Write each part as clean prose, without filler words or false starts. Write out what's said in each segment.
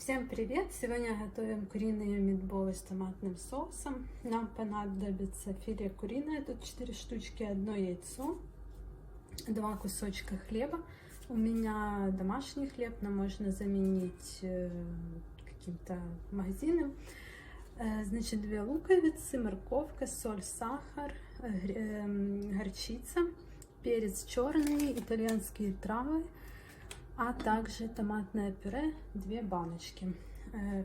Всем привет! Сегодня готовим куриные митболы с томатным соусом. Нам понадобится филе куриное, тут 4 штучки, 1 яйцо, 2 кусочка хлеба. У меня домашний хлеб, но можно заменить каким-то магазинным. Значит, 2 луковицы, морковка, соль, сахар, горчица, перец черный, итальянские травы, а также томатное пюре, 2 баночки.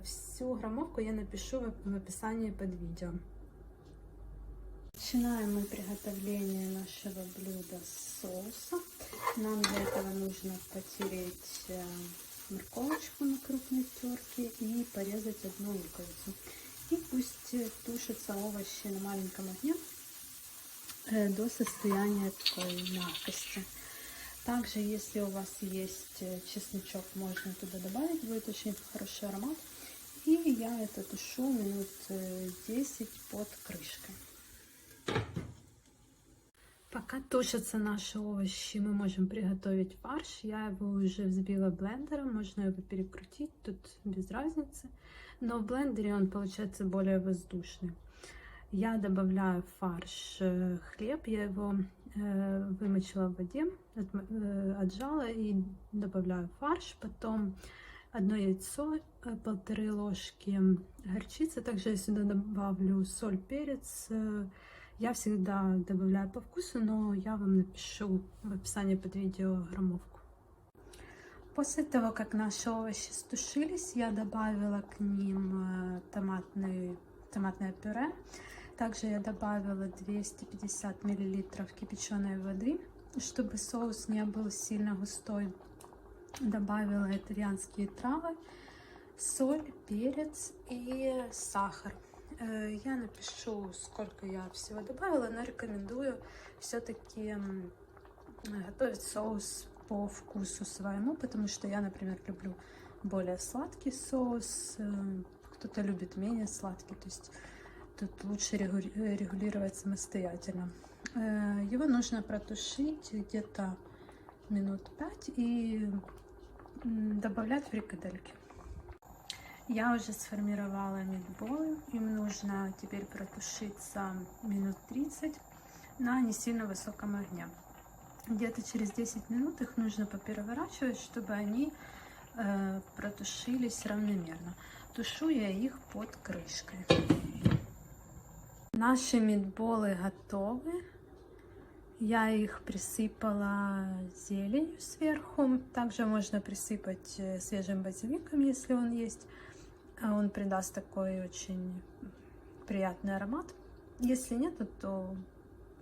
Всю граммовку я напишу в описании под видео. Начинаем мы приготовление нашего блюда с соуса. Нам для этого нужно потереть морковочку на крупной терке и порезать 1 луковицу. И пусть тушатся овощи на маленьком огне до состояния такой мягкости. Также, если у вас есть чесночок, можно туда добавить, будет очень хороший аромат. И я это тушу минут 10 под крышкой. Пока тушатся наши овощи, мы можем приготовить фарш. Я его уже взбила блендером, можно его перекрутить, тут без разницы. Но в блендере он получается более воздушный. Я добавляю в фарш хлеб, я его вымочила в воде, отжала и добавляю фарш, потом 1 яйцо, 1,5 ложки горчицы, также я сюда добавлю соль, перец, я всегда добавляю по вкусу, но я вам напишу в описании под видео граммовку. После того, как наши овощи стушились, я добавила к ним томатное пюре. Также я добавила 250 мл кипяченой воды, чтобы соус не был сильно густой. Добавила итальянские травы, соль, перец и сахар. Я напишу, сколько я всего добавила, но рекомендую все-таки готовить соус по вкусу своему, потому что я, например, люблю более сладкий соус, кто-то любит менее сладкий, то есть тут лучше регулировать самостоятельно. Его нужно протушить где-то минут 5 и добавлять фрикадельки. Я уже сформировала митболы, им нужно теперь протушиться минут 30 на не сильно высоком огне. Где-то через 10 минут их нужно попереворачивать, чтобы они протушились равномерно. Тушу я их под крышкой. Наши митболы готовы. Я их присыпала зеленью сверху. Также можно присыпать свежим базиликом, если он есть. Он придаст такой очень приятный аромат. Если нет, то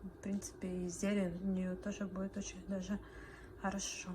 в принципе и зеленью тоже будет очень даже хорошо.